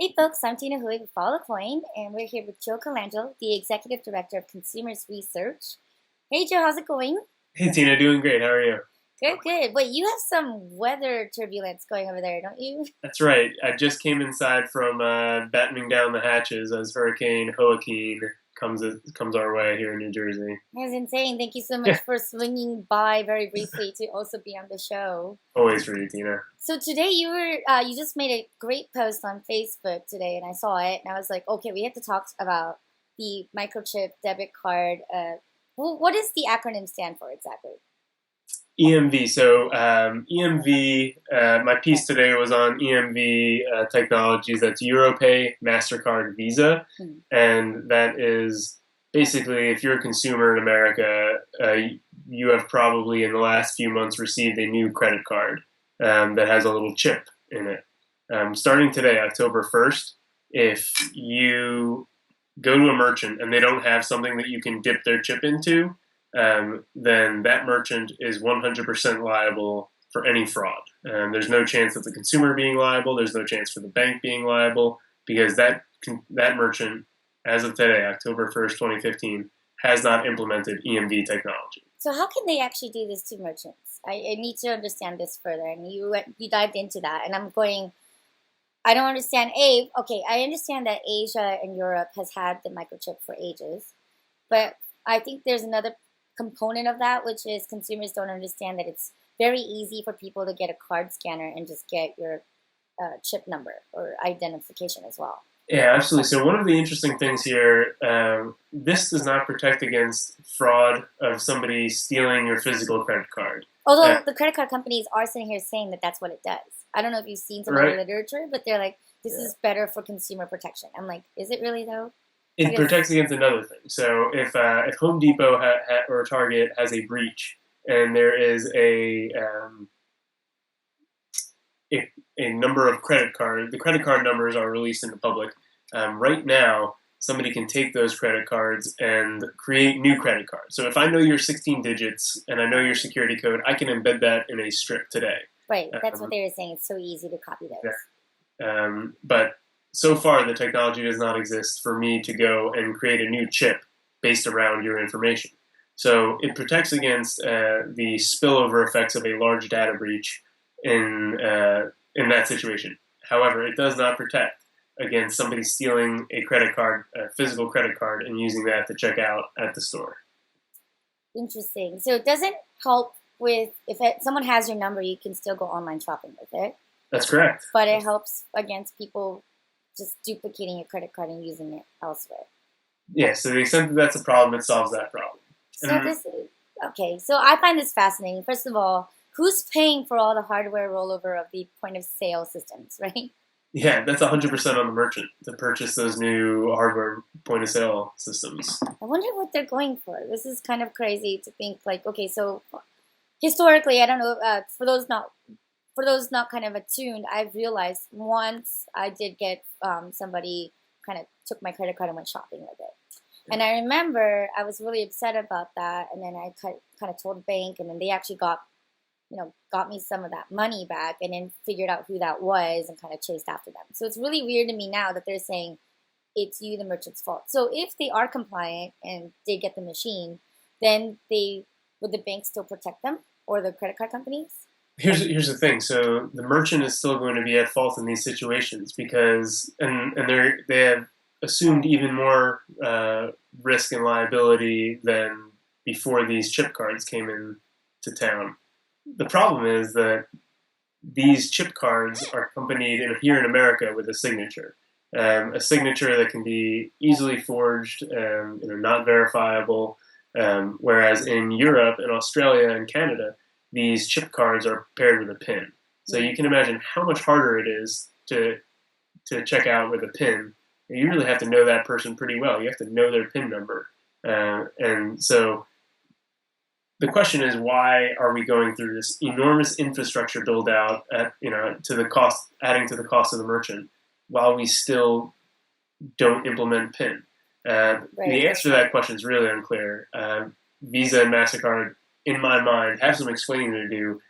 Hey folks, I'm Tina Hui with Follow the Coin, and we're here with Joe Colangelo, the Executive Director of Consumers Research. Hey Joe, how's it going? Hey Tina, doing great. How are you? Good, good. Wait, you have some weather turbulence going over there, don't you? That's right. I just came inside from battening down the hatches as Hurricane Joaquin comes our way here in New Jersey. That's insane. Thank you so much for swinging by very briefly to also be on the show. Always for you, Tina. So today you just made a great post on Facebook today, and I saw it, and I was like, okay, we have to talk about the microchip debit card. What does the acronym stand for exactly? EMV. So EMV. My piece today was on EMV technologies. That's EuroPay, Mastercard, Visa, Hmm. and that is basically if you're a consumer in America, you have probably in the last few months received a new credit card that has a little chip in it. Starting today, October 1st, if you go to a merchant and they don't have something that you can dip their chip into, then that merchant is 100% liable for any fraud. There's no chance of the consumer being liable. There's no chance for the bank being liable because that merchant, as of today, October 1st, 2015, has not implemented EMV technology. So how can they actually do this to merchants? I need to understand this further, and you dived into that, and I'm going. I don't understand. Okay, I understand that Asia and Europe has had the microchip for ages, but I think there's another component of that, which is consumers don't understand that it's very easy for people to get a card scanner and just get your chip number or identification as well. Yeah, absolutely. So one of the interesting things here, this does not protect against fraud of somebody stealing your physical credit card. Uh, Although the credit card companies are sitting here saying that that's what it does. I don't know if you've seen some of the right? literature, but they're like, this Yeah. is better for consumer protection. I'm like, is it really though? It Because protects against another thing. So if Home Depot or Target has a breach and there is a, a number of credit cards, the credit card numbers are released in the public. Right now, somebody can take those credit cards and create new credit cards. So if I know your 16 digits and I know your security code, I can embed that in a strip today. right, that's what Um, they were saying. It's so easy to copy those. but so far, the technology does not exist for me to go and create a new chip based around your information. So it protects against the spillover effects of a large data breach in that situation. However, it does not protect against somebody stealing a credit card, a physical credit card, and using that to check out at the store. Interesting. So it doesn't help with someone has your number, you can still go online shopping with it, That's correct. but it helps against people just duplicating your credit card and using it elsewhere. Yeah. So to the extent that that's a problem, it solves that problem. So And this, okay. So I find this fascinating. First of all, who's paying for all the hardware rollover of the point of sale systems, right? yeah, that's 100% on the merchant to purchase those new hardware point of sale systems. I wonder what they're going for. This is kind of crazy to think. Like, okay, so historically, I don't know. For those not kind of attuned, I've realized once I did get somebody kind of took my credit card and went shopping with it. And I remember I was really upset about that, and then I kind of told the bank, and then they actually got me some of that money back, and then figured out who that was and kind of chased after them. So it's really weird to me now that they're saying it's you, the merchant's fault. So if they are compliant and they get the machine, then they would the bank still protect them or the credit card companies? Here's the thing. So the merchant is still going to be at fault in these situations because they have assumed even more risk and liability than before these chip cards came in to town. The problem is that these chip cards are accompanied here in America with a signature that can be easily forged, not verifiable. Whereas in Europe and Australia and Canada, these chip cards are paired with a PIN. So you can imagine how much harder it is to check out with a PIN. You really have to know that person pretty well. You have to know their PIN number, and so the question is, why are we going through this enormous infrastructure build out to the cost, adding to the cost of the merchant, while we still don't implement PIN? Right. The answer to that question is really unclear. Visa and Mastercard, in my mind, have some explaining to do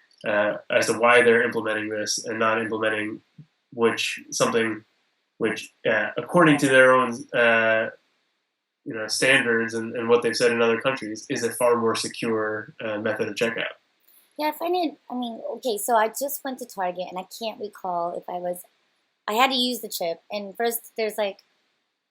as to why they're implementing this and not implementing which something which, according to their own standards and what they've said in other countries, is a far more secure method of checkout. Yeah, I find it. I mean, okay, so I just went to Target and I can't recall if I was. I had to use the chip, and first there's like,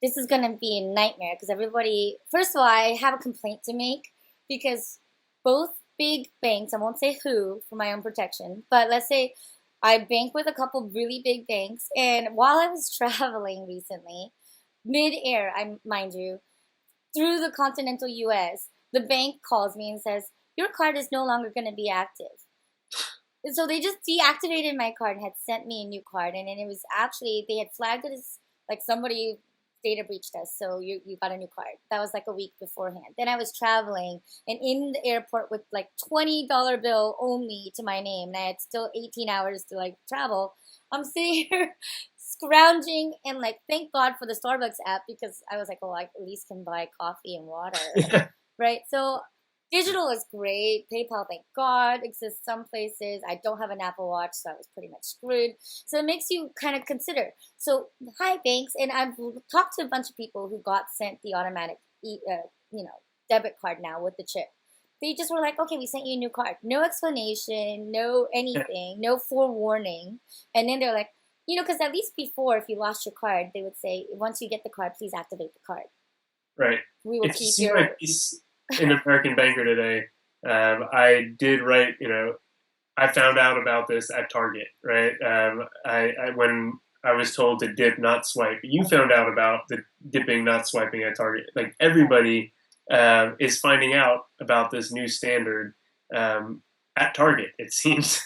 this is gonna be a nightmare because everybody. First of all, I have a complaint to make because both big banks. I won't say who for my own protection, but let's say I bank with a couple really big banks, and while I was traveling recently, mid-air, I mind you, through the continental U.S., the bank calls me and says, your card is no longer going to be active. And so they just deactivated my card and had sent me a new card. And then it was actually, they had flagged it as like somebody data breached us. So you got a new card. That was like a week beforehand. Then I was traveling and in the airport with like $20 bill only to my name. And I had still 18 hours to like travel. I'm sitting here scrounging and like thank God for the Starbucks app because I was like, oh, I at least can buy coffee and water. Yeah. Right. So digital is great. PayPal, thank God, exists some places. I don't have an Apple Watch, so I was pretty much screwed. So it makes you kind of consider. So hi, banks, and I've talked to a bunch of people who got sent the automatic, debit card now with the chip. They just were like, okay, we sent you a new card. No explanation, no anything, no forewarning. And then they're like, because at least before, if you lost your card, they would say, once you get the card, please activate the card. Right. We will If you keep see your. my piece in American Banker today, I did write, I found out about this at Target, right? When I was told to dip, not swipe. You found out about the dipping, not swiping at Target. Like everybody is finding out about this new standard at Target, it seems.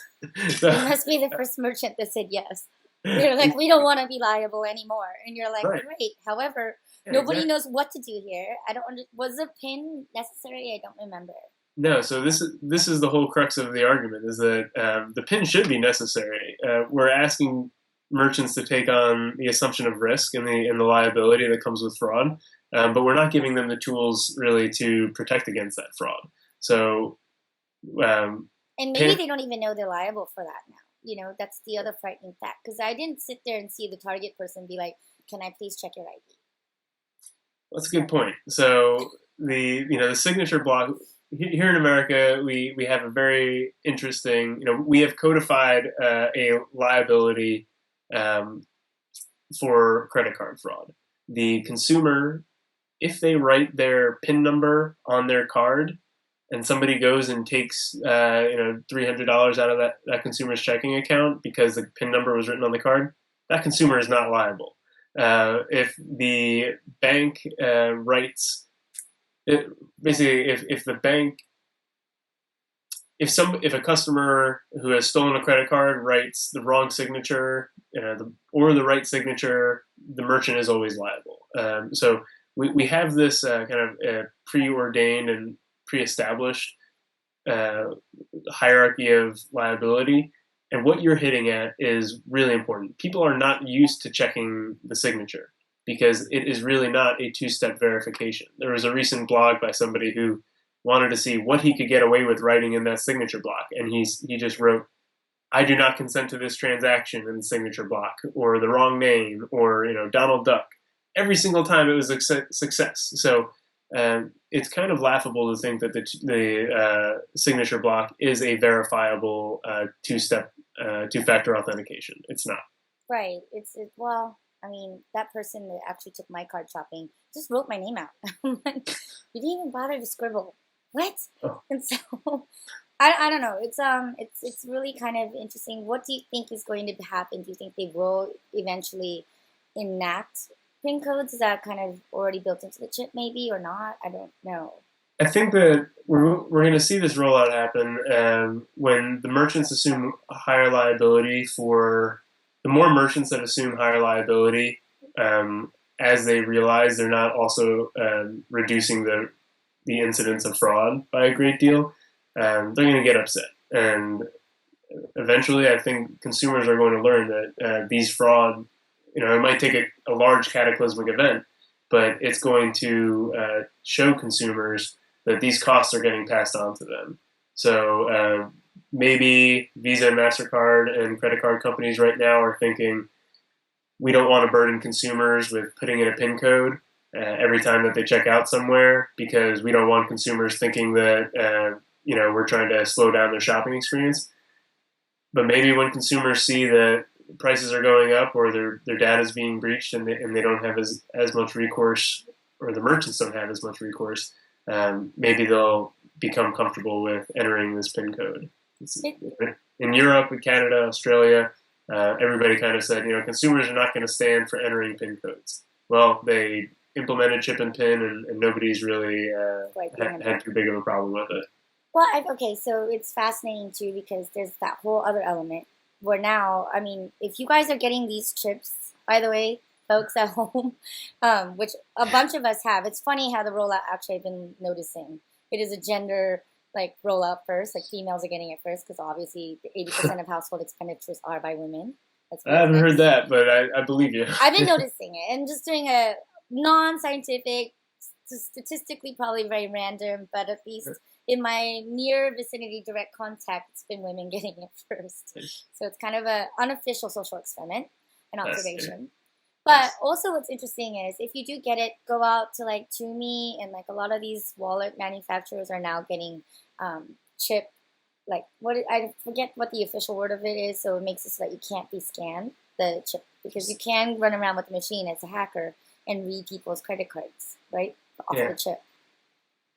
So, You must be the first merchant that said yes. They're like, we don't want to be liable anymore. And you're like, right. great. However, Yeah, nobody exactly. knows what to do here. I don't was the PIN necessary? I don't remember. No, so this is the whole crux of the argument is that the PIN should be necessary. We're asking merchants to take on the assumption of risk and the liability that comes with fraud, but we're not giving them the tools really to protect against that fraud. So And maybe PIN, they don't even know they're liable for that now. That's the other frightening fact. Because I didn't sit there and see the Target person be like, can I please check your ID? that's a good point. So the signature block here in America, we have a very interesting. We have codified a liability um, for credit card fraud. The consumer, if they write their PIN number on their card, and somebody goes and takes $300 out of that consumer's checking account because the PIN number was written on the card, that consumer is not liable. If the bank writes, basically, if the bank, if a customer who has stolen a credit card writes the wrong signature or the right signature, the merchant is always liable. So we have this kind of preordained and pre-established hierarchy of liability. And what you're hitting at is really important. People are not used to checking the signature because it is really not a two-step verification. There was a recent blog by somebody who wanted to see what he could get away with writing in that signature block. And he just wrote, I do not consent to this transaction in the signature block, or the wrong name, or Donald Duck. Every single time it was a success. So it's kind of laughable to think that the signature block is a verifiable two-factor authentication. It's not. Right. Well, I mean, that person that actually took my card shopping just wrote my name out. I'm like, you didn't even bother to scribble. What? Oh. And so I don't know. It's really kind of interesting. What do you think is going to happen? Do you think they will eventually enact PIN codes? Is that kind of already built into the chip, maybe, or not? I don't know. I think that we're going to see this rollout happen when the merchants assume a higher liability for the more merchants that assume higher liability as they realize they're not also reducing the incidence of fraud by a great deal, they're going to get upset. And eventually, I think consumers are going to learn that these fraud, it might take a large cataclysmic event, but it's going to show consumers that these costs are getting passed on to them. So maybe Visa and MasterCard and credit card companies right now are thinking, we don't want to burden consumers with putting in a PIN code every time that they check out somewhere, because we don't want consumers thinking that we're trying to slow down their shopping experience. But maybe when consumers see that prices are going up, or their data is being breached, and they don't have as much recourse, or the merchants don't have as much recourse, maybe they'll become comfortable with entering this PIN code. In Europe, in Canada, Australia, everybody kind of said, consumers are not going to stand for entering PIN codes. Well, they implemented chip and PIN, and nobody's really had too big of a problem with it. Well, okay, so it's fascinating too, because there's that whole other element where now, I mean, if you guys are getting these chips, by the way, folks at home, which a bunch of us have, it's funny how the rollout actually I've been noticing. It is a gender rollout first, like females are getting it first, because obviously 80% of household expenditures are by women. I haven't heard that, but I believe you. I've been noticing it, and just doing a non-scientific, statistically probably very random, but at least in my near vicinity direct contact, it's been women getting it first. So it's kind of an unofficial social experiment, an observation. But also what's interesting is if you do get it, go out to Tumi, and a lot of these wallet manufacturers are now getting chip, I forget what the official word of it is, so it makes it so that you can't be scanned, the chip, because you can run around with the machine as a hacker and read people's credit cards, right, off the chip.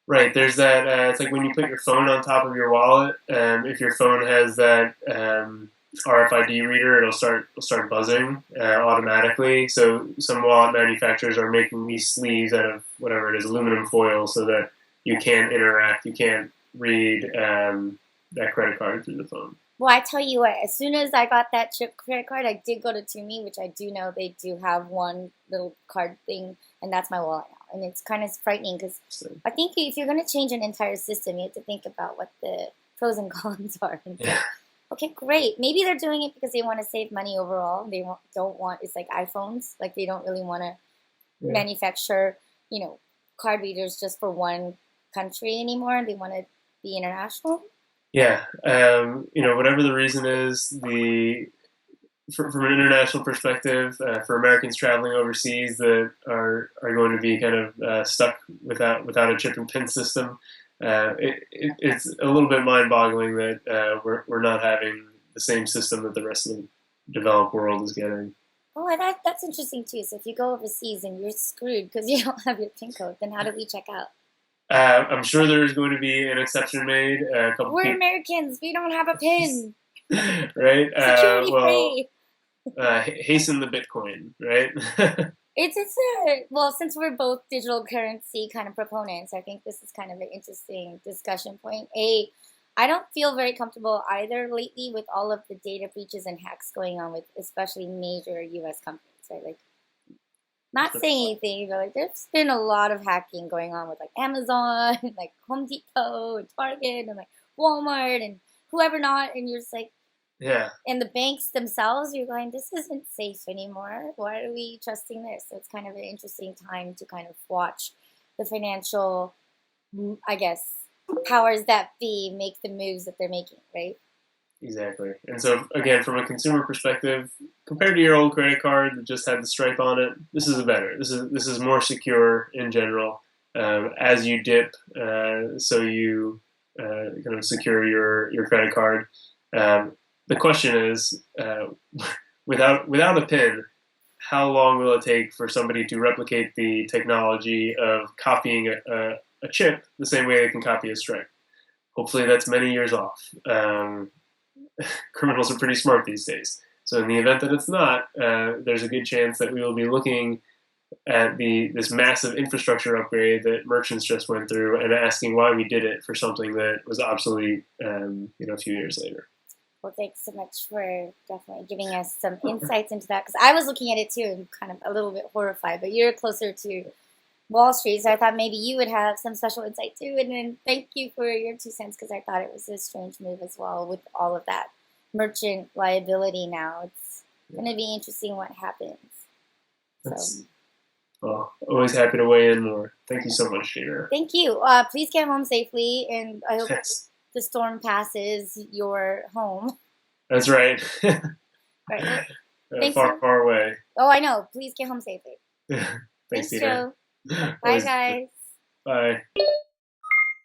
Right, there's that, it's like when you put your phone on top of your wallet, if your phone has that RFID reader, it'll start buzzing automatically. So some wallet manufacturers are making these sleeves out of whatever it is, aluminum foil, so that you can't interact, you can't read that credit card through the phone. Well, I tell you what, as soon as I got that chip credit card, I did go to Tumi, which I do know they do have one little card thing, and that's my wallet now. And it's kind of frightening, because I think if you're going to change an entire system, you have to think about what the pros and cons are. And so, okay, great. Maybe they're doing it because they want to save money overall. They don't want, it's like iPhones. They don't really want to manufacture, card readers just for one country anymore. They want to be international. Yeah, whatever the reason is, from an international perspective, for Americans traveling overseas that are going to be kind of stuck without a chip and PIN system, it's a little bit mind-boggling that we're not having the same system that the rest of the developed world is getting. Oh, that's interesting too. So if you go overseas and you're screwed because you don't have your PIN code, then how do we check out? I'm sure there's going to be an exception made. We're Americans. We don't have a PIN. Right? Security free. Hasten the Bitcoin, right? Well, since we're both digital currency kind of proponents, I think this is kind of an interesting discussion point. I don't feel very comfortable either lately with all of the data breaches and hacks going on with especially major U.S. companies, right? Not saying anything, but there's been a lot of hacking going on with Amazon, and Home Depot, and Target, and Walmart, and whoever not, and you're just and the banks themselves, you're going, this isn't safe anymore. Why are we trusting this? So it's kind of an interesting time to kind of watch the financial, I guess, powers that be make the moves that they're making, right? Exactly. And so, again, from a consumer perspective, compared to your old credit card that just had the stripe on it, this is better. This is more secure in general. As you dip, so you kind of secure your credit card. The question is, without a PIN, how long will it take for somebody to replicate the technology of copying a chip the same way they can copy a stripe? Hopefully that's many years off. Criminals are pretty smart these days. So in the event that it's not, there's a good chance that we will be looking at this massive infrastructure upgrade that merchants just went through and asking why we did it for something that was obsolete a few years later. Well, thanks so much for definitely giving us some insights into that, because I was looking at it too and kind of a little bit horrified, but you're closer to Wall Street, so I thought maybe you would have some special insight too. And then thank you for your 2 cents, because I thought it was a strange move as well with all of that merchant liability now. It's going to be interesting what happens. Well, always happy to weigh in more. Thank you so much, Gina. Thank you. Please get home safely, and I hope the storm passes your home. That's right. Right. Thanks, far, Joe. far away. Oh, I know. Please get home safely. Thanks, Thanks, Tina. Joe. Bye, Always. guys. Bye.